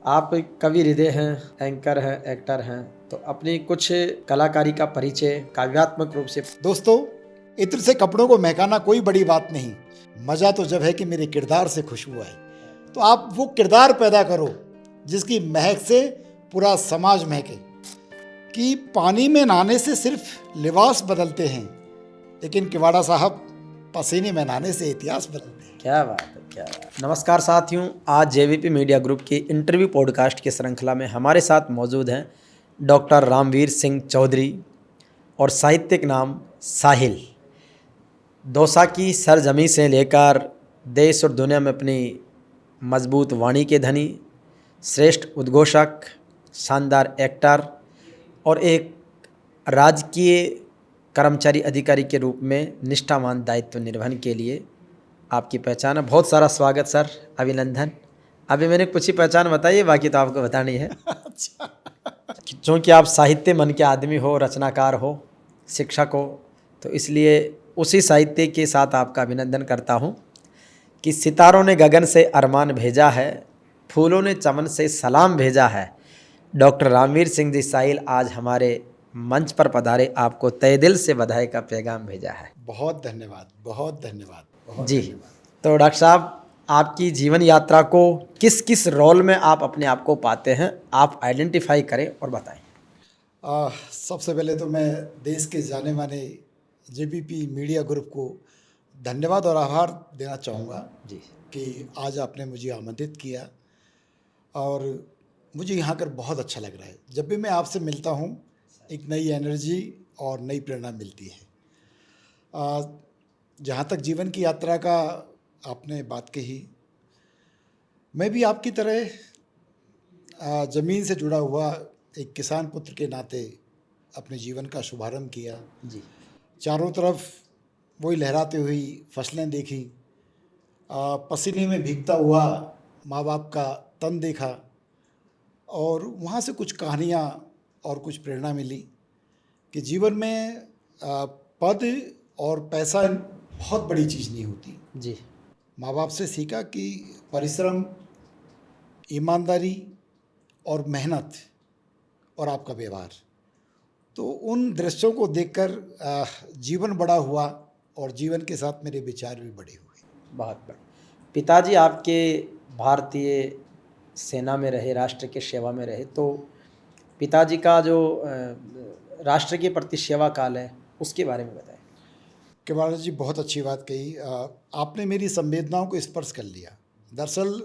आप कवि हृदय हैं, एंकर हैं, एक्टर हैं, तो अपनी कुछ कलाकारी का परिचय काव्यात्मक रूप से। दोस्तों, इत्र से कपड़ों को महकाना कोई बड़ी बात नहीं, मजा तो जब है कि मेरे किरदार से खुशबू आए। तो आप वो किरदार पैदा करो जिसकी महक से पूरा समाज महके। कि पानी में नहाने से सिर्फ लिबास बदलते हैं, लेकिन किवाड़ा साहब पसीने में नहाने से इतिहास बदलते हैं। क्या बात है, क्या बात है। नमस्कार साथियों, आज जेवीपी मीडिया ग्रुप की इंटरव्यू पॉडकास्ट की श्रृंखला में हमारे साथ मौजूद हैं डॉक्टर रामवीर सिंह चौधरी और साहित्यिक नाम साहिल। दौसा की सरजमी से लेकर देश और दुनिया में अपनी मजबूत वाणी के धनी, श्रेष्ठ उद्घोषक, शानदार एक्टर और एक राजकीय कर्मचारी अधिकारी के रूप में निष्ठावान दायित्व निर्वहन के लिए आपकी पहचान है। बहुत सारा स्वागत सर, अभिनंदन। अभी मैंने कुछ ही पहचान बताई है, बाकी तो आपको बतानी है। अच्छा। क्योंकि आप साहित्य मन के आदमी हो, रचनाकार हो, शिक्षक हो, तो इसलिए उसी साहित्य के साथ आपका अभिनंदन करता हूँ कि सितारों ने गगन से अरमान भेजा है, फूलों ने चमन से सलाम भेजा है। डॉक्टर रामवीर सिंह जी साहिल आज हमारे मंच पर पधारे, आपको तहे दिल से बधाई का पैगाम भेजा है। बहुत धन्यवाद, बहुत धन्यवाद, बहुत जी, धन्यवाद। तो डॉक्टर साहब, आपकी जीवन यात्रा को किस किस रोल में आप अपने आप को पाते हैं, आप आइडेंटिफाई करें और बताएं। सबसे पहले तो मैं देश के जाने माने जेबीपी मीडिया ग्रुप को धन्यवाद और आभार देना चाहूँगा जी कि आज आपने मुझे आमंत्रित किया और मुझे यहाँ कर बहुत अच्छा लग रहा है। जब भी मैं आपसे मिलता हूँ, एक नई एनर्जी और नई प्रेरणा मिलती है। जहाँ तक जीवन की यात्रा का आपने बात कही, मैं भी आपकी तरह ज़मीन से जुड़ा हुआ एक किसान पुत्र के नाते अपने जीवन का शुभारंभ किया। जी चारों तरफ वही लहराती हुई फसलें देखी, पसीने में भीगता हुआ माँ बाप का तन देखा और वहाँ से कुछ कहानियाँ और कुछ प्रेरणा मिली कि जीवन में पद और पैसा बहुत बड़ी चीज़ नहीं होती। जी माँ बाप से सीखा कि परिश्रम, ईमानदारी और मेहनत और आपका व्यवहार, तो उन दृश्यों को देखकर जीवन बड़ा हुआ और जीवन के साथ मेरे विचार भी बड़े हुए। बहुत बढ़िया। पिताजी आपके भारतीय सेना में रहे, राष्ट्र की सेवा में रहे, तो पिताजी का जो राष्ट्र के प्रति सेवा काल है उसके बारे में बताएं। किवाड़ा जी, बहुत अच्छी बात कही। आपने मेरी संवेदनाओं को स्पर्श कर लिया। दरअसल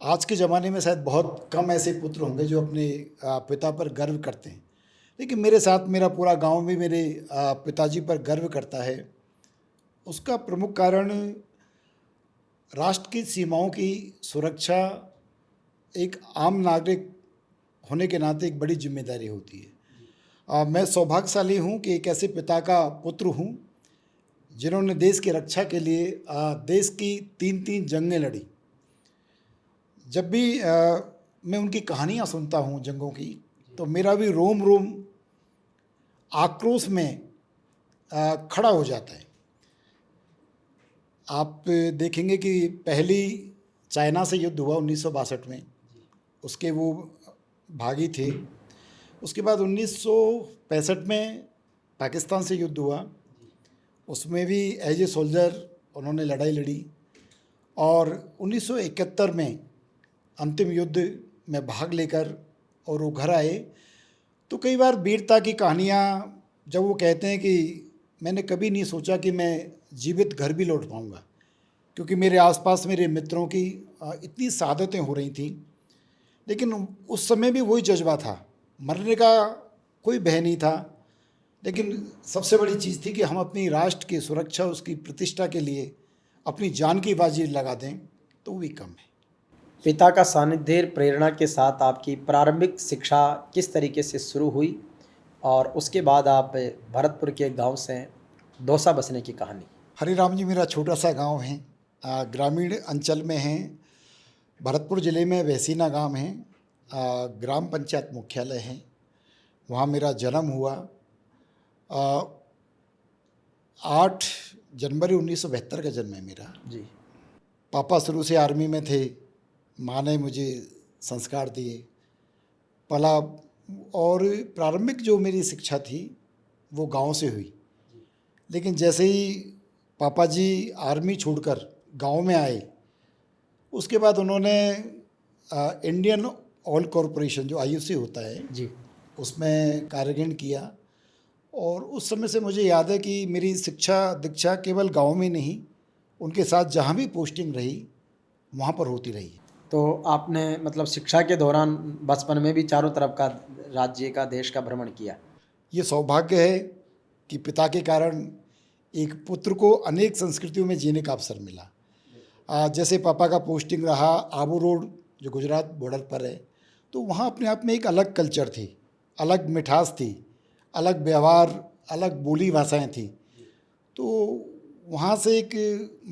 आज के ज़माने में शायद बहुत कम ऐसे पुत्र होंगे जो अपने पिता पर गर्व करते हैं, लेकिन मेरे साथ मेरा पूरा गांव भी मेरे पिताजी पर गर्व करता है। उसका प्रमुख कारण राष्ट्र की सीमाओं की सुरक्षा एक आम नागरिक होने के नाते एक बड़ी जिम्मेदारी होती है। मैं सौभाग्यशाली हूँ कि एक ऐसे पिता का पुत्र हूँ जिन्होंने देश की रक्षा के लिए देश की 3 जंगें लड़ी। जब भी मैं उनकी कहानियाँ सुनता हूँ जंगों की, तो मेरा भी रोम रोम आक्रोश में खड़ा हो जाता है। आप देखेंगे कि पहली चाइना से युद्ध हुआ 1962 में, उसके वो भागी थे। उसके बाद 1965 में पाकिस्तान से युद्ध हुआ, उसमें भी एज ए सोल्जर उन्होंने लड़ाई लड़ी और 1971 में अंतिम युद्ध में भाग लेकर और वो घर आए। तो कई बार वीरता की कहानियाँ जब वो कहते हैं कि मैंने कभी नहीं सोचा कि मैं जीवित घर भी लौट पाऊँगा, क्योंकि मेरे आसपास मेरे मित्रों की इतनी शहादतें हो रही थीं, लेकिन उस समय भी वही जज्बा था, मरने का कोई भय नहीं था। लेकिन सबसे बड़ी चीज़ थी कि हम अपनी राष्ट्र की सुरक्षा, उसकी प्रतिष्ठा के लिए अपनी जान की बाजी लगा दें, तो वो भी कम है। पिता का सानिध्य प्रेरणा के साथ आपकी प्रारंभिक शिक्षा किस तरीके से शुरू हुई और उसके बाद आप भरतपुर के गांव से दौसा बसने की कहानी। हरिराम जी, मेरा छोटा सा गांव है, ग्रामीण अंचल में है। भरतपुर ज़िले में वैसीना गांव है, ग्राम पंचायत मुख्यालय है, वहाँ मेरा जन्म हुआ। 8 जनवरी 1972 का जन्म है मेरा। जी पापा शुरू से आर्मी में थे, माँ ने मुझे संस्कार दिए, पला। और प्रारंभिक जो मेरी शिक्षा थी वो गांव से हुई, लेकिन जैसे ही पापा जी आर्मी छोड़कर गांव में आए, उसके बाद उन्होंने इंडियन ऑयल कॉरपोरेशन जो आईओसी होता है जी उसमें कार्यगण किया। और उस समय से मुझे याद है कि मेरी शिक्षा दीक्षा केवल गांव में नहीं, उनके साथ जहाँ भी पोस्टिंग रही वहाँ पर होती रही। तो आपने मतलब शिक्षा के दौरान बचपन में भी चारों तरफ का राज्य का देश का भ्रमण किया। ये सौभाग्य है कि पिता के कारण एक पुत्र को अनेक संस्कृतियों में जीने का अवसर मिला। जैसे पापा का पोस्टिंग रहा आबू रोड जो गुजरात बॉर्डर पर है, तो वहाँ अपने आप में एक अलग कल्चर थी, अलग मिठास थी, अलग व्यवहार, अलग बोली भाषाएं थी। तो वहाँ से एक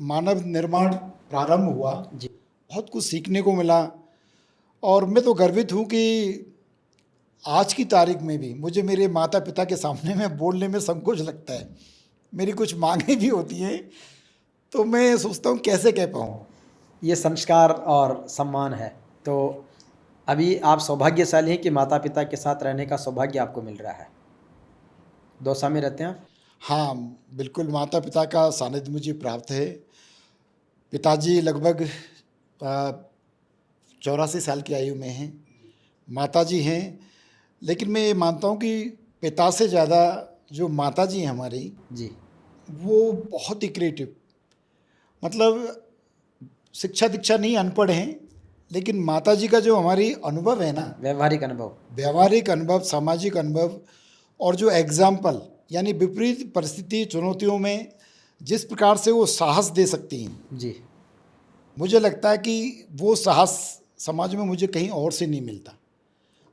मानव निर्माण प्रारंभ हुआ, जी बहुत कुछ सीखने को मिला। और मैं तो गर्वित हूँ कि आज की तारीख में भी मुझे मेरे माता पिता के सामने में बोलने में संकोच लगता है। मेरी कुछ मांगें भी होती हैं तो मैं सोचता हूँ कैसे कह पाऊँ। ये संस्कार और सम्मान है। तो अभी आप सौभाग्यशाली हैं कि माता पिता के साथ रहने का सौभाग्य आपको मिल रहा है। दौसा में रहते हैं आप? हाँ, बिल्कुल माता पिता का सानिध्य मुझे प्राप्त है। पिताजी लगभग 84 साल की आयु में हैं, माताजी हैं। लेकिन मैं ये मानता हूँ कि पिता से ज़्यादा जो माताजी हैं हमारी, जी वो बहुत ही क्रिएटिव, मतलब शिक्षा दीक्षा नहीं, अनपढ़ हैं, लेकिन माताजी का जो हमारी अनुभव है ना, व्यवहारिक अनुभव। व्यवहारिक अनुभव, सामाजिक अनुभव, और जो एग्जाम्पल, यानी विपरीत परिस्थिति चुनौतियों में जिस प्रकार से वो साहस दे सकती हैं, जी मुझे लगता है कि वो साहस समाज में मुझे कहीं और से नहीं मिलता।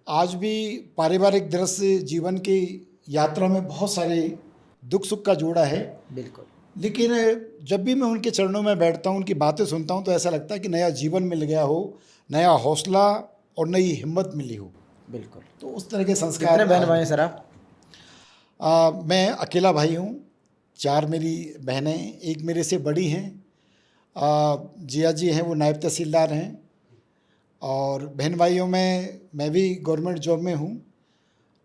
आज भी पारिवारिक दृश्य जीवन की यात्रा में बहुत सारे दुख सुख का जोड़ा है, बिल्कुल। लेकिन जब भी मैं उनके चरणों में बैठता हूँ, उनकी बातें सुनता हूँ, तो ऐसा लगता है कि नया जीवन मिल गया हो, नया हौसला और नई हिम्मत मिली हो। बिल्कुल। तो उस तरह के संस्कार। कितने बहन भाई हैं सर आप? मैं अकेला भाई हूँ, 4 मेरी बहनें, एक मेरे से बड़ी हैं, जिया जी हैं, वो नायब तहसीलदार हैं। और बहन भाइयों में मैं भी गवर्नमेंट जॉब में हूँ,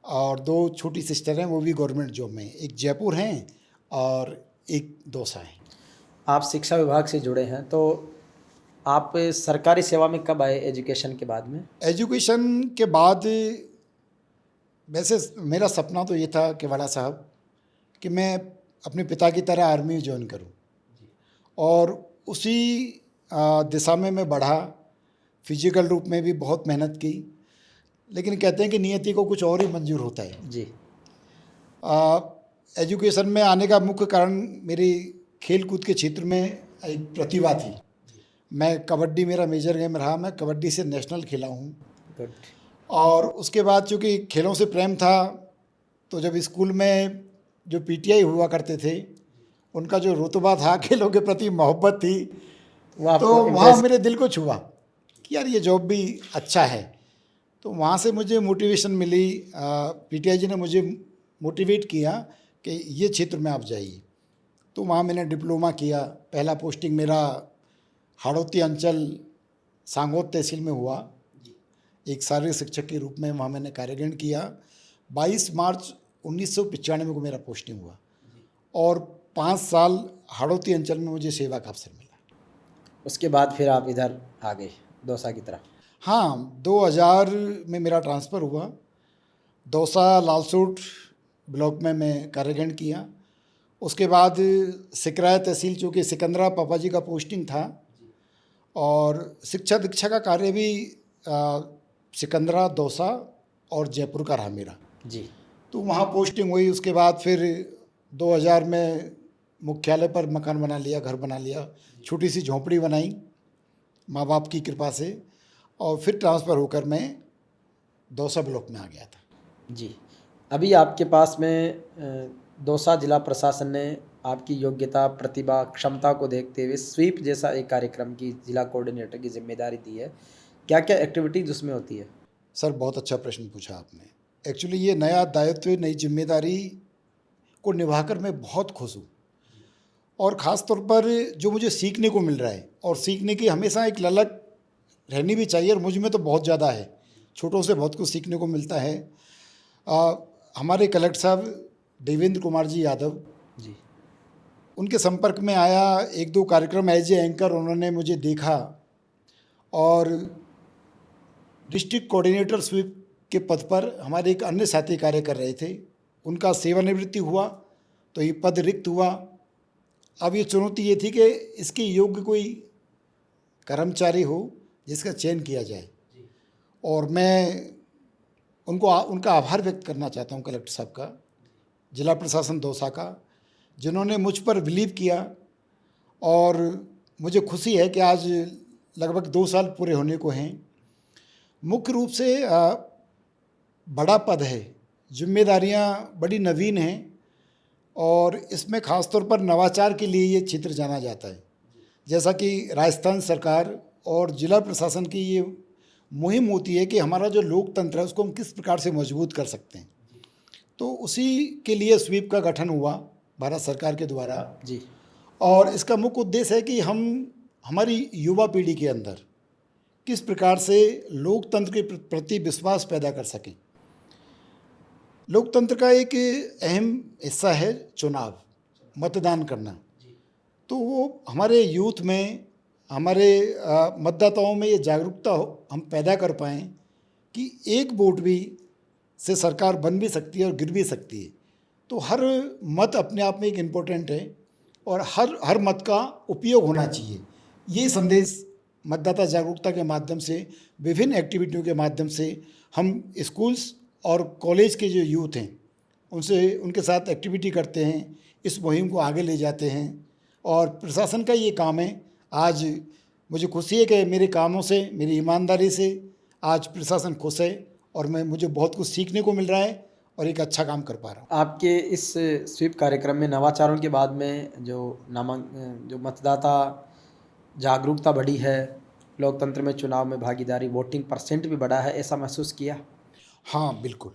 और 2 छोटी सिस्टर हैं, वो भी गवर्नमेंट जॉब में, एक जयपुर हैं और एक दौसा है। आप शिक्षा विभाग से जुड़े हैं, तो आप सरकारी सेवा में कब आए एजुकेशन के बाद में? एजुकेशन के बाद वैसे मेरा सपना तो ये था कि वाला साहब कि मैं अपने पिता की तरह आर्मी ज्वाइन करूं, और उसी दिशा में मैं बढ़ा। फिजिकल रूप में भी बहुत मेहनत की, लेकिन कहते हैं कि नियति को कुछ और ही मंजूर होता है। जी एजुकेशन में आने का मुख्य कारण मेरी खेल कूद के क्षेत्र में एक प्रतिभा थी। मैं कबड्डी, मेरा मेजर गेम रहा, मैं कबड्डी से नेशनल खेला हूँ। गुड। और उसके बाद चूँकि खेलों से प्रेम था, तो जब स्कूल में जो पीटीआई हुआ करते थे, उनका जो रुतबा था, खेलों के प्रति मोहब्बत थी, तो वहाँ मेरे दिल को छुआ कि यार ये जॉब भी अच्छा है। तो वहाँ से मुझे मोटिवेशन मिली, पीटीआई जी ने मुझे मोटिवेट किया कि ये क्षेत्र में आप जाइए। तो वहाँ मैंने डिप्लोमा किया। पहला पोस्टिंग मेरा हाड़ौती अंचल सांगोद तहसील में हुआ, एक शारीरिक शिक्षक के रूप में वहाँ मैंने कार्यगण किया। 22 मार्च 1995 को मेरा पोस्टिंग हुआ, और 5 साल हाड़ौती अंचल में मुझे सेवा का अवसर मिला। उसके बाद फिर आप इधर आ गए दौसा की तरफ? हाँ, 2000 में मेरा ट्रांसफ़र हुआ। दौसा लालसोट ब्लॉक में मैं कार्यगण किया। उसके बाद सिकराय तहसील, चूँकि सिकंदरा पापा जी का पोस्टिंग था, और शिक्षा दीक्षा का कार्य भी सिकंदरा, दौसा और जयपुर का रहा मेरा। जी। तो वहाँ पोस्टिंग हुई। उसके बाद फिर 2000 में मुख्यालय पर मकान बना लिया, घर बना लिया, छोटी सी झोंपड़ी बनाई माँ बाप की कृपा से, और फिर ट्रांसफ़र होकर मैं दौसा ब्लॉक में आ गया था। जी। अभी आपके पास में दौसा जिला प्रशासन ने आपकी योग्यता, प्रतिभा, क्षमता को देखते हुए स्वीप जैसा एक कार्यक्रम की जिला कोऑर्डिनेटर की जिम्मेदारी दी है। क्या क्या एक्टिविटीज़ उसमें होती है? सर, बहुत अच्छा प्रश्न पूछा आपने। एक्चुअली ये नया दायित्व, नई जिम्मेदारी को निभाकर मैं बहुत खुश हूँ, और ख़ास तौर पर जो मुझे सीखने को मिल रहा है, और सीखने की हमेशा एक ललक रहनी भी चाहिए, और मुझ में तो बहुत ज़्यादा है। छोटों से बहुत कुछ सीखने को मिलता है। हमारे कलेक्टर साहब देवेंद्र कुमार जी यादव, जी उनके संपर्क में आया, एक दो कार्यक्रम एज ए एंकर उन्होंने मुझे देखा, और डिस्ट्रिक्ट कोऑर्डिनेटर स्वीप के पद पर हमारे एक अन्य साथी कार्य कर रहे थे, उनका सेवानिवृत्ति हुआ तो ये पद रिक्त हुआ। अब ये चुनौती ये थी कि इसके योग्य कोई कर्मचारी हो जिसका चयन किया जाए, और मैं उनका आभार व्यक्त करना चाहता हूँ कलेक्टर साहब का, जिला प्रशासन दौसा का, जिन्होंने मुझ पर बिलीव किया। और मुझे खुशी है कि आज लगभग 2 साल पूरे होने को हैं। मुख्य रूप से बड़ा पद है, जिम्मेदारियां बड़ी नवीन हैं, और इसमें ख़ास तौर पर नवाचार के लिए ये क्षेत्र जाना जाता है। जैसा कि राजस्थान सरकार और जिला प्रशासन की ये मुहिम होती है कि हमारा जो लोकतंत्र है उसको हम किस प्रकार से मजबूत कर सकते हैं, तो उसी के लिए स्वीप का गठन हुआ भारत सरकार के द्वारा। जी और इसका मुख्य उद्देश्य है कि हम हमारी युवा पीढ़ी के अंदर किस प्रकार से लोकतंत्र के प्रति विश्वास पैदा कर सकें। लोकतंत्र का एक अहम हिस्सा है चुनाव, मतदान करना। तो वो हमारे यूथ में, हमारे मतदाताओं में ये जागरूकता हम पैदा कर पाएँ कि एक वोट भी से सरकार बन भी सकती है और गिर भी सकती है। तो हर मत अपने आप में एक इम्पोर्टेंट है, और हर मत का उपयोग होना चाहिए। ये संदेश मतदाता जागरूकता के माध्यम से, विभिन्न एक्टिविटियों के माध्यम से हम स्कूल्स और कॉलेज के जो यूथ हैं उनके साथ एक्टिविटी करते हैं, इस मुहिम को आगे ले जाते हैं। और प्रशासन का ये काम है। आज मुझे खुशी है कि मेरे कामों से, मेरी ईमानदारी से आज प्रशासन खुश है, और मुझे बहुत कुछ सीखने को मिल रहा है और एक अच्छा काम कर पा रहा हूँ। आपके इस स्वीप कार्यक्रम में नवाचारों के बाद में जो मतदाता जागरूकता बढ़ी है, लोकतंत्र में चुनाव में भागीदारी, वोटिंग परसेंट भी बढ़ा है, ऐसा महसूस किया? हाँ बिल्कुल।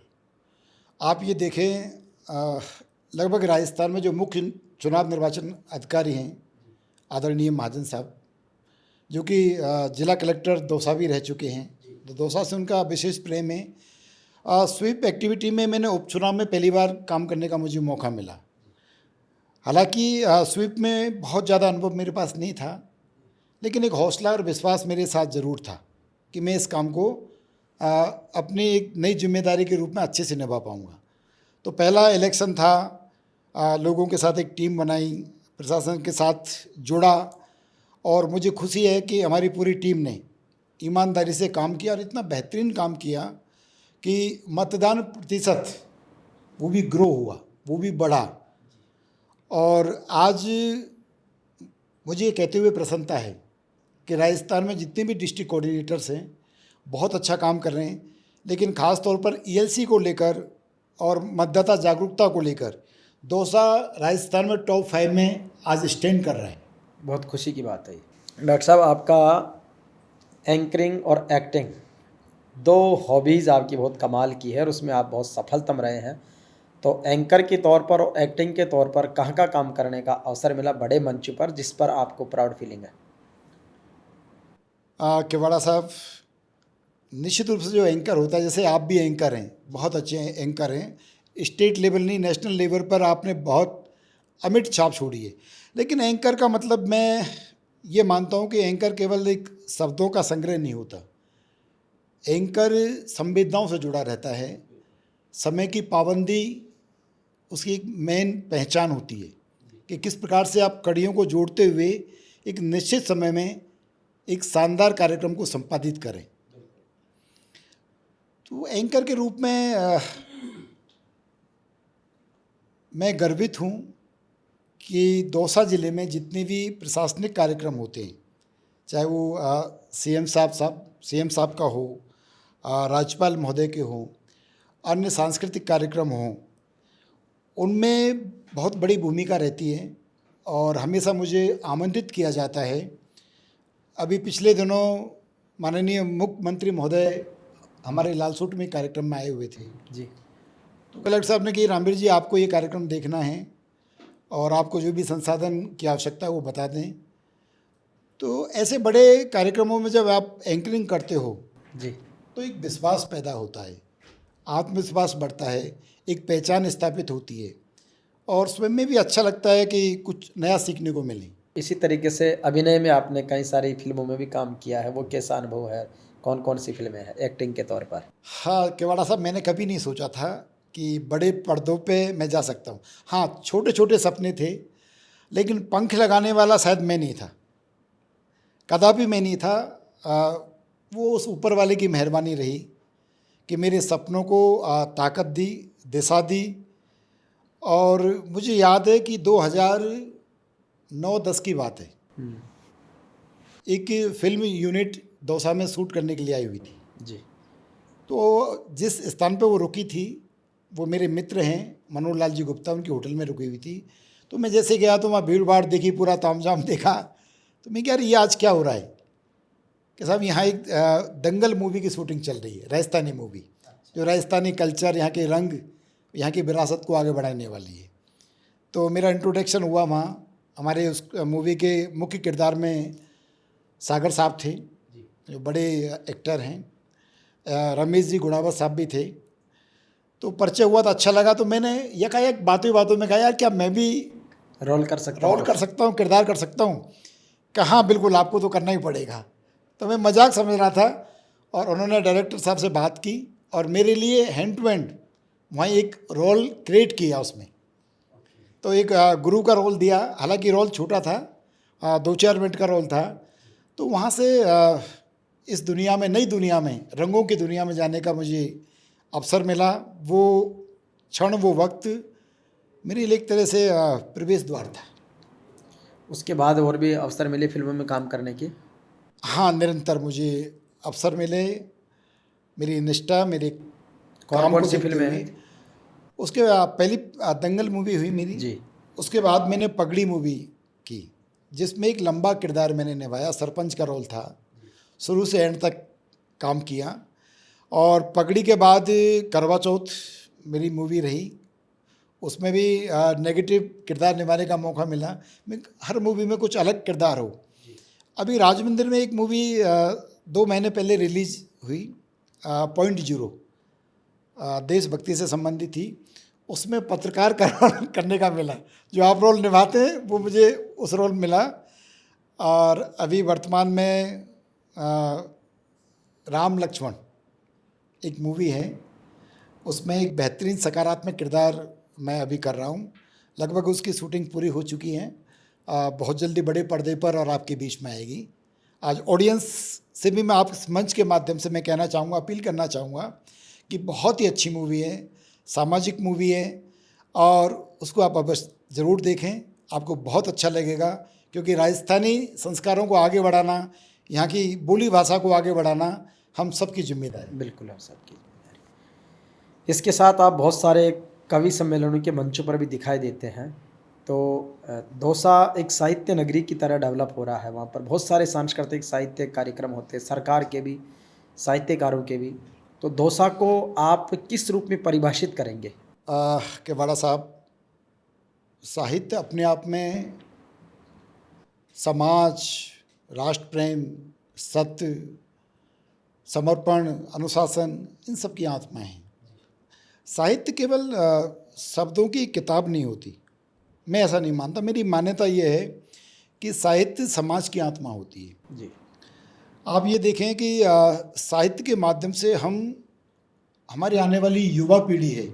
आप ये देखें, लगभग राजस्थान में जो मुख्य चुनाव निर्वाचन अधिकारी हैं आदरणीय महाजन साहब, जो कि जिला कलेक्टर दौसा भी रह चुके हैं, तो दौसा से उनका विशेष प्रेम है। स्वीप एक्टिविटी में मैंने उपचुनाव में पहली बार काम करने का मुझे मौका मिला। हालांकि स्वीप में बहुत ज़्यादा अनुभव मेरे पास नहीं था, लेकिन एक हौसला और विश्वास मेरे साथ ज़रूर था कि मैं इस काम को अपनी एक नई जिम्मेदारी के रूप में अच्छे से निभा पाऊँगा। तो पहला इलेक्शन था, लोगों के साथ एक टीम बनाई, प्रशासन के साथ जुड़ा, और मुझे खुशी है कि हमारी पूरी टीम ने ईमानदारी से काम किया, और इतना बेहतरीन काम किया कि मतदान प्रतिशत वो भी ग्रो हुआ, वो भी बढ़ा। और आज मुझे ये कहते हुए प्रसन्नता है कि राजस्थान में जितने भी डिस्ट्रिक्ट कोऑर्डिनेटर्स हैं बहुत अच्छा काम कर रहे हैं, लेकिन ख़ास तौर पर ईएलसी को लेकर और मतदाता जागरूकता को लेकर दौसा राजस्थान में टॉप 5 में आज स्टैंड कर रहा है। बहुत खुशी की बात है। डॉक्टर साहब, आपका एंकरिंग और एक्टिंग 2 हॉबीज़ आपकी बहुत कमाल की है, और उसमें आप बहुत सफलतम रहे हैं। तो एंकर के तौर पर और एक्टिंग के तौर पर कहाँ का काम करने का अवसर मिला बड़े मंच पर, जिस पर आपको प्राउड फीलिंग है? केवाड़ा साहब, निश्चित रूप से जो एंकर होता है, जैसे आप भी एंकर हैं, बहुत अच्छे एंकर हैं, स्टेट लेवल नहीं नेशनल लेवल पर आपने बहुत अमिट छाप छोड़ी है। लेकिन एंकर का मतलब मैं ये मानता हूँ कि एंकर केवल एक शब्दों का संग्रह नहीं होता। एंकर संवेदनाओं से जुड़ा रहता है। समय की पाबंदी उसकी एक मेन पहचान होती है कि किस प्रकार से आप कड़ियों को जोड़ते हुए एक निश्चित समय में एक शानदार कार्यक्रम को संपादित करें। तो एंकर के रूप में मैं गर्वित हूँ कि दौसा ज़िले में जितने भी प्रशासनिक कार्यक्रम होते हैं, चाहे वो सीएम साहब का हो, राज्यपाल महोदय के हो, अन्य सांस्कृतिक कार्यक्रम हों, उनमें बहुत बड़ी भूमिका रहती है और हमेशा मुझे आमंत्रित किया जाता है। अभी पिछले दिनों माननीय मुख्यमंत्री महोदय हमारे लालसूट में कार्यक्रम में आए हुए थे जी। तो कलेक्टर साहब ने कहा, रामवीर जी आपको ये कार्यक्रम देखना है और आपको जो भी संसाधन की आवश्यकता है वो बता दें। तो ऐसे बड़े कार्यक्रमों में जब आप एंकरिंग करते हो जी। तो एक विश्वास पैदा होता है, आत्मविश्वास बढ़ता है, एक पहचान स्थापित होती है और स्वयं में भी अच्छा लगता है कि कुछ नया सीखने को मिले। इसी तरीके से अभिनय में आपने कई सारी फिल्मों में भी काम किया है, वो कैसा अनुभव है? कौन कौन सी फिल्में हैं एक्टिंग के तौर पर? हाँ, केवाड़ा साहब, मैंने कभी नहीं सोचा था कि बड़े पर्दों पे मैं जा सकता हूँ। हाँ, छोटे छोटे सपने थे, लेकिन पंख लगाने वाला शायद मैं नहीं था, कदापि मैं नहीं था। वो उस ऊपर वाले की मेहरबानी रही कि मेरे सपनों को ताकत दी, दिशा दी। और मुझे याद है कि 2009-10 की बात है, एक फिल्म यूनिट दौसा में शूट करने के लिए आई हुई थी। जी। तो जिस स्थान पे वो रुकी थी, वो मेरे मित्र हैं मनोहर लाल जी गुप्ता, उनकी होटल में रुकी हुई थी। तो मैं जैसे गया तो वहाँ भीड़ भाड़ देखी, पूरा तामझाम देखा। तो मैं कह रही ये आज क्या हो रहा है कि साहब यहाँ एक दंगल मूवी की शूटिंग चल रही है, राजस्थानी मूवी, जो राजस्थानी कल्चर, यहाँ के रंग, यहाँ की विरासत को आगे बढ़ाने वाली है। तो मेरा इंट्रोडक्शन हुआ वहाँ। हमारे उस मूवी के मुख्य किरदार में सागर साहब थे, जो बड़े एक्टर हैं, रमेश जी गुड़ावत साहब भी थे। तो परिचय हुआ तो अच्छा लगा। तो मैंने यकायक बातों बातों में कहा, यार क्या मैं भी रोल कर सकता हूँ? किरदार कर सकता हूँ? कहाँ, बिल्कुल, आपको तो करना ही पड़ेगा। तो मैं मजाक समझ रहा था और उन्होंने डायरेक्टर साहब से बात की और मेरे लिए हैंड टू हैंड वहाँ एक रोल क्रिएट किया उसमें। तो एक गुरु का रोल दिया, हालांकि रोल छोटा था, 2-4 मिनट का रोल था। तो वहाँ से इस दुनिया में, नई दुनिया में, रंगों की दुनिया में जाने का मुझे अवसर मिला। वो क्षण, वो वक्त मेरे लिए एक तरह से प्रवेश द्वार था। उसके बाद और भी अवसर मिले फिल्मों में काम करने की? हाँ, निरंतर मुझे अवसर मिले। मेरी निष्ठा, मेरे कौन कौन सी फिल्में हैं? उसके पहली दंगल मूवी हुई मेरी जी। उसके बाद मैंने पगड़ी मूवी की, जिसमें एक लंबा किरदार मैंने निभाया, सरपंच का रोल था। शुरू से एंड तक काम किया। और पगड़ी के बाद करवा चौथ मेरी मूवी रही, उसमें भी नेगेटिव किरदार निभाने का मौका मिला। मैं हर मूवी में कुछ अलग किरदार हो। अभी राजमंदिर में एक मूवी 2 महीने पहले रिलीज़ हुई, .0, देशभक्ति से संबंधित थी। उसमें पत्रकार का रोल करने का मिला, जो आप रोल निभाते हैं वो मुझे उस रोल मिला। और अभी वर्तमान में राम लक्ष्मण एक मूवी है, उसमें एक बेहतरीन सकारात्मक किरदार मैं अभी कर रहा हूँ। लगभग उसकी शूटिंग पूरी हो चुकी है, बहुत जल्दी बड़े पर्दे पर और आपके बीच में आएगी। आज ऑडियंस से भी मैं आप इस मंच के माध्यम से मैं कहना चाहूँगा, अपील करना चाहूँगा कि बहुत ही अच्छी मूवी है, सामाजिक मूवी है और उसको आप अवश्य ज़रूर देखें, आपको बहुत अच्छा लगेगा। क्योंकि राजस्थानी संस्कारों को आगे बढ़ाना, यहाँ की बोली भाषा को आगे बढ़ाना हम सबकी जिम्मेदारी। बिल्कुल, हम सबकी जिम्मेदारी। इसके साथ आप बहुत सारे कवि सम्मेलनों के मंचों पर भी दिखाई देते हैं। तो दौसा एक साहित्य नगरी की तरह डेवलप हो रहा है, वहाँ पर बहुत सारे सांस्कृतिक साहित्य कार्यक्रम होते हैं, सरकार के भी, साहित्यकारों के भी। तो दौसा को आप किस रूप में परिभाषित करेंगे? केवाड़ा साहब, साहित्य अपने आप में समाज, राष्ट्र प्रेम, सत्य, समर्पण, अनुशासन, इन सब की आत्मा है। साहित्य केवल शब्दों की किताब नहीं होती, मैं ऐसा नहीं मानता। मेरी मान्यता ये है कि साहित्य समाज की आत्मा होती है। जी। आप ये देखें कि साहित्य के माध्यम से हम, हमारी आने वाली युवा पीढ़ी है,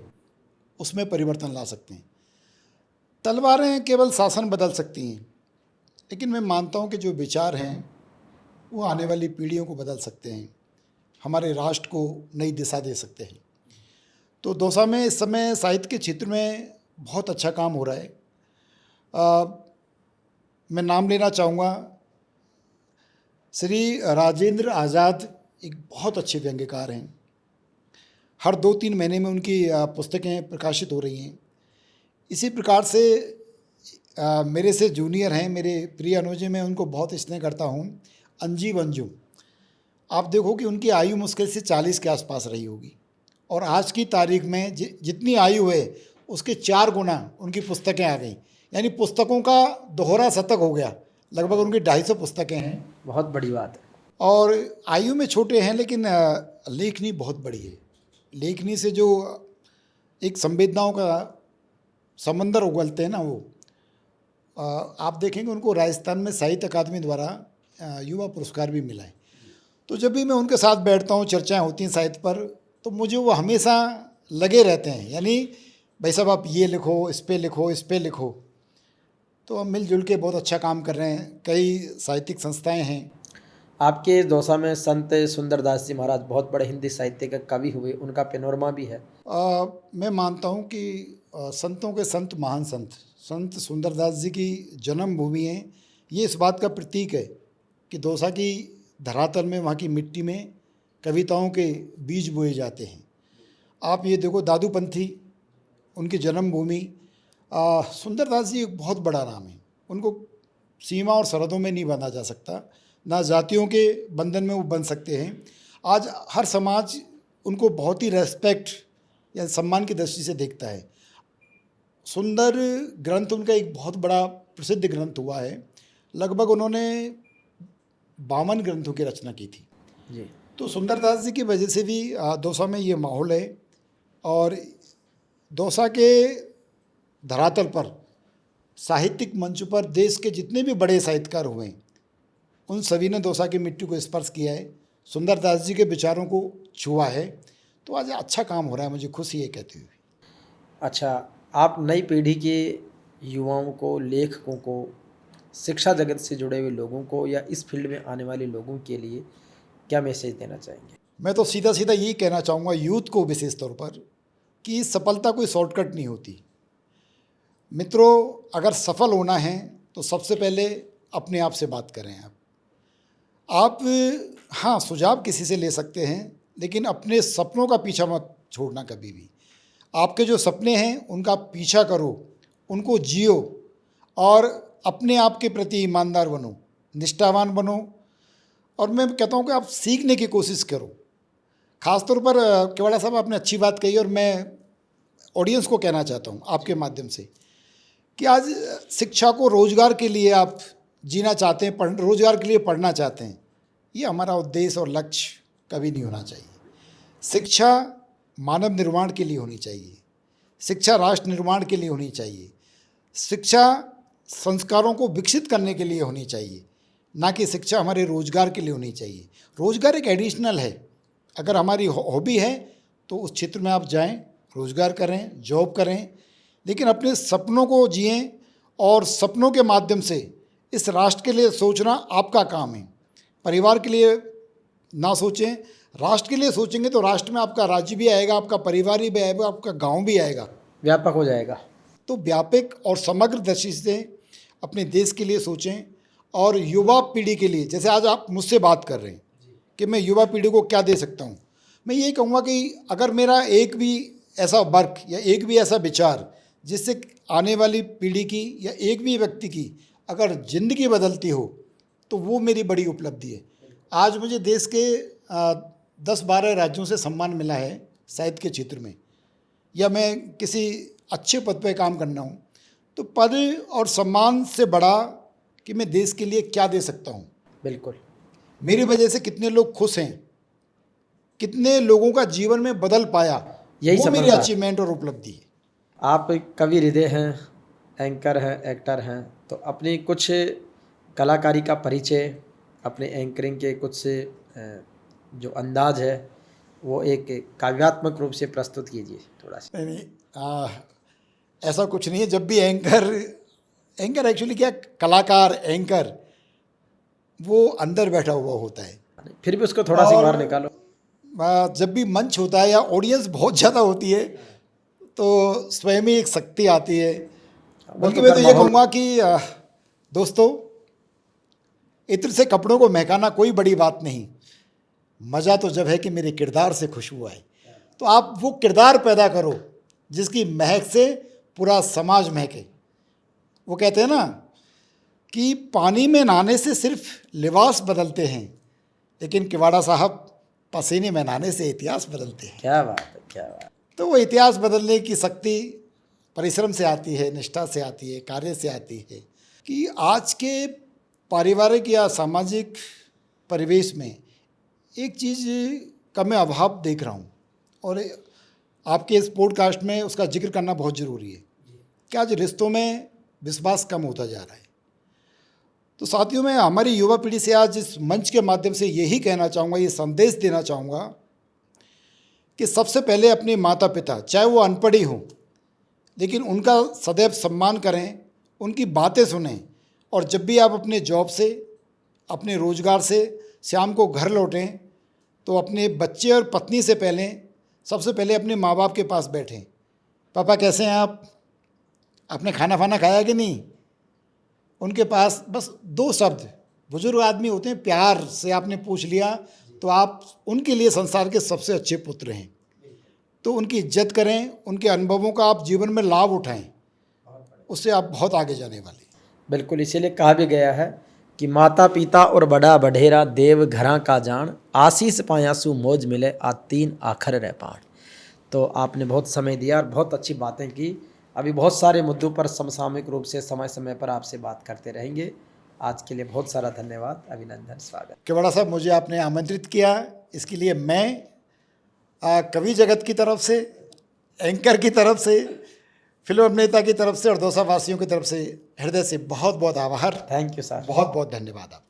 उसमें परिवर्तन ला सकते हैं। तलवारें केवल शासन बदल सकती हैं, लेकिन मैं मानता हूँ कि जो विचार हैं वो आने वाली पीढ़ियों को बदल सकते हैं, हमारे राष्ट्र को नई दिशा दे सकते हैं। तो दौसा में इस समय साहित्य के क्षेत्र में बहुत अच्छा काम हो रहा है। मैं नाम लेना चाहूँगा, श्री राजेंद्र आज़ाद एक बहुत अच्छे व्यंग्यकार हैं। हर 2-3 महीने में उनकी पुस्तकें प्रकाशित हो रही हैं। इसी प्रकार से मेरे से जूनियर हैं, मेरे प्रिय अनुज, मैं उनको बहुत स्नेह करता हूँ, अंजीब अंजुम। आप देखो कि उनकी आयु मुश्किल से 40 के आसपास रही होगी और आज की तारीख में जितनी आयु है उसके 4 गुना उनकी पुस्तकें आ गई। यानी पुस्तकों का दोहरा शतक हो गया, लगभग उनकी 250 पुस्तकें हैं। बहुत बड़ी बात है। और आयु में छोटे हैं लेकिन लेखनी बहुत बड़ी है। लेखनी से जो एक संवेदनाओं का समंदर उगलते हैं ना, वो आप देखेंगे उनको राजस्थान में साहित्य अकादमी द्वारा युवा पुरस्कार भी मिला है। तो जब भी मैं उनके साथ बैठता हूँ, चर्चाएं होती हैं साहित्य पर, तो मुझे वो हमेशा लगे रहते हैं, यानी भाई साहब आप ये लिखो, इस पे लिखो, इस पे लिखो। तो हम मिलजुल के बहुत अच्छा काम कर रहे हैं। कई साहित्यिक संस्थाएं हैं। आपके दौसा में संत सुंदरदास जी महाराज बहुत बड़े हिंदी साहित्य के कवि हुए, उनका पेनोरमा भी है। मैं मानता हूँ कि संतों के संत महान संत सुंदरदास जी की जन्मभूमि है। ये इस बात का प्रतीक है कि दौसा की धरातल में, वहाँ की मिट्टी में कविताओं के बीज बोए जाते हैं। आप ये देखो, दादूपंथी उनकी जन्मभूमि। सुंदरदास जी एक बहुत बड़ा नाम है। उनको सीमा और सरहदों में नहीं बांधा जा सकता, ना जातियों के बंधन में वो बन सकते हैं। आज हर समाज उनको बहुत ही रेस्पेक्ट या सम्मान की दृष्टि से देखता है। सुंदर ग्रंथ उनका एक बहुत बड़ा प्रसिद्ध ग्रंथ हुआ है। लगभग उन्होंने 52 ग्रंथों की रचना की थी जी। तो सुंदरदास जी की वजह से भी दौसा में ये माहौल है। और दौसा के धरातल पर, साहित्यिक मंच पर देश के जितने भी बड़े साहित्यकार हुए हैं, उन सभी ने दौसा की मिट्टी को स्पर्श किया है, सुंदरदास जी के विचारों को छुआ है। तो आज अच्छा काम हो रहा है, मुझे खुशी है कहते हुए। अच्छा, आप नई पीढ़ी के युवाओं को, लेखकों को, शिक्षा जगत से जुड़े हुए लोगों को या इस फील्ड में आने वाले लोगों के लिए क्या मैसेज देना चाहेंगे? मैं तो सीधा सीधा यही कहना चाहूँगा यूथ को विशेष तौर पर, कि सफलता कोई शॉर्टकट नहीं होती। मित्रों, अगर सफल होना है तो सबसे पहले अपने आप से बात करें। आप हाँ, सुझाव किसी से ले सकते हैं, लेकिन अपने सपनों का पीछा मत छोड़ना कभी भी। आपके जो सपने हैं उनका पीछा करो, उनको जियो और अपने आप के प्रति ईमानदार बनो, निष्ठावान बनो। और मैं कहता हूँ कि आप सीखने की कोशिश करो। ख़ासतौर पर केवड़ा साहब, आपने अच्छी बात कही और मैं ऑडियंस को कहना चाहता हूँ आपके माध्यम से कि आज शिक्षा को रोज़गार के लिए आप जीना चाहते हैं, रोज़गार के लिए पढ़ना चाहते हैं। ये हमारा उद्देश्य और लक्ष्य कभी नहीं होना चाहिए। शिक्षा मानव निर्माण के लिए होनी चाहिए, शिक्षा राष्ट्र निर्माण के लिए होनी चाहिए, शिक्षा संस्कारों को विकसित करने के लिए होनी चाहिए, ना कि शिक्षा हमारे रोज़गार के लिए होनी चाहिए। रोज़गार एक एडिशनल है। अगर हमारी हॉबी है तो उस क्षेत्र में आप जाएं, रोज़गार करें, जॉब करें, लेकिन अपने सपनों को जिएं। और सपनों के माध्यम से इस राष्ट्र के लिए सोचना आपका काम है। परिवार के लिए ना सोचें, राष्ट्र के लिए सोचेंगे तो राष्ट्र में आपका राज्य भी आएगा, आपका परिवार भी आएगा, आपका गांव भी आएगा, व्यापक हो जाएगा। तो व्यापक और समग्र दृष्टि से अपने देश के लिए सोचें। और युवा पीढ़ी के लिए, जैसे आज आप मुझसे बात कर रहे हैं कि मैं युवा पीढ़ी को क्या दे सकता हूँ, मैं ये कहूँगा कि अगर मेरा एक भी ऐसा वर्क या एक भी ऐसा विचार जिससे आने वाली पीढ़ी की या एक भी व्यक्ति की अगर ज़िंदगी बदलती हो, तो वो मेरी बड़ी उपलब्धि है। आज मुझे देश के 10-12 राज्यों से सम्मान मिला है साहित्य के क्षेत्र में, या मैं किसी अच्छे पद पर काम करना हूँ, तो पद और सम्मान से बड़ा कि मैं देश के लिए क्या दे सकता हूँ। बिल्कुल। मेरी वजह से कितने लोग खुश हैं, कितने लोगों का जीवन में बदल पाया, यही वो मेरी सफलता। अचीवमेंट और उपलब्धि है। आप कवि हृदय हैं, एंकर हैं, एक्टर हैं, तो अपनी कुछ कलाकारी का परिचय, अपने एंकरिंग के कुछ जो अंदाज है वो एक काव्यात्मक रूप से प्रस्तुत कीजिए थोड़ा सा। नहीं, ऐसा कुछ नहीं है। जब भी एंकर एक्चुअली क्या, कलाकार एंकर वो अंदर बैठा हुआ होता है, फिर भी उसको थोड़ा सी बाहर निकालो। जब भी मंच होता है या ऑडियंस बहुत ज़्यादा होती है तो स्वयं ही एक शक्ति आती है। बल्कि मैं तो ये कहूँगा कि दोस्तों, इत्र से कपड़ों को महकाना कोई बड़ी बात नहीं, मज़ा तो जब है कि मेरे किरदार से खुशबू आए। तो आप वो किरदार पैदा करो जिसकी महक से पूरा समाज महके। वो कहते हैं ना कि पानी में नहाने से सिर्फ लिबास बदलते हैं, लेकिन किवाड़ा साहब पसीने में नहाने से इतिहास बदलते हैं। क्या बात है, क्या बात। तो वो इतिहास बदलने की शक्ति परिश्रम से आती है, निष्ठा से आती है, कार्य से आती है। कि आज के पारिवारिक या सामाजिक परिवेश में एक चीज़ का मैं अभाव देख रहा हूँ और आपके इस पॉडकास्ट में उसका जिक्र करना बहुत ज़रूरी है कि आज रिश्तों में विश्वास कम होता जा रहा है। तो साथियों, मैं हमारी युवा पीढ़ी से आज इस मंच के माध्यम से यही कहना चाहूँगा, ये संदेश देना चाहूँगा कि सबसे पहले अपने माता पिता, चाहे वो अनपढ़ ही हों, लेकिन उनका सदैव सम्मान करें, उनकी बातें सुनें और जब भी आप अपने जॉब से, अपने रोज़गार से शाम को घर लौटें तो अपने बच्चे और पत्नी से पहले सबसे पहले अपने माँ बाप के पास बैठें। पापा कैसे हैं आप? आपने खाना वाना खाया कि नहीं? उनके पास बस 2 शब्द, बुजुर्ग आदमी होते हैं, प्यार से आपने पूछ लिया तो आप उनके लिए संसार के सबसे अच्छे पुत्र हैं। तो उनकी इज्जत करें, उनके अनुभवों का आप जीवन में लाभ उठाएं, उससे आप बहुत आगे जाने वाले हैं। बिल्कुल, इसीलिए कहा भी गया है कि माता पिता और बड़ा बढेरा देव घरा का जान, आशीष पाया सु मौज मिले आ 3 आखर रह पाण। तो आपने बहुत समय दिया और बहुत अच्छी बातें की। अभी बहुत सारे मुद्दों पर समसामयिक रूप से समय समय पर आपसे बात करते रहेंगे। आज के लिए बहुत सारा धन्यवाद, अभिनंदन, स्वागत। केवड़ा साहब, मुझे आपने आमंत्रित किया, इसके लिए मैं कवि जगत की तरफ से, एंकर की तरफ से, फिल्म अभिनेता की तरफ से और दौसा वासियों की तरफ से हृदय से बहुत बहुत आभार। Thank you sir. बहुत बहुत धन्यवाद आप।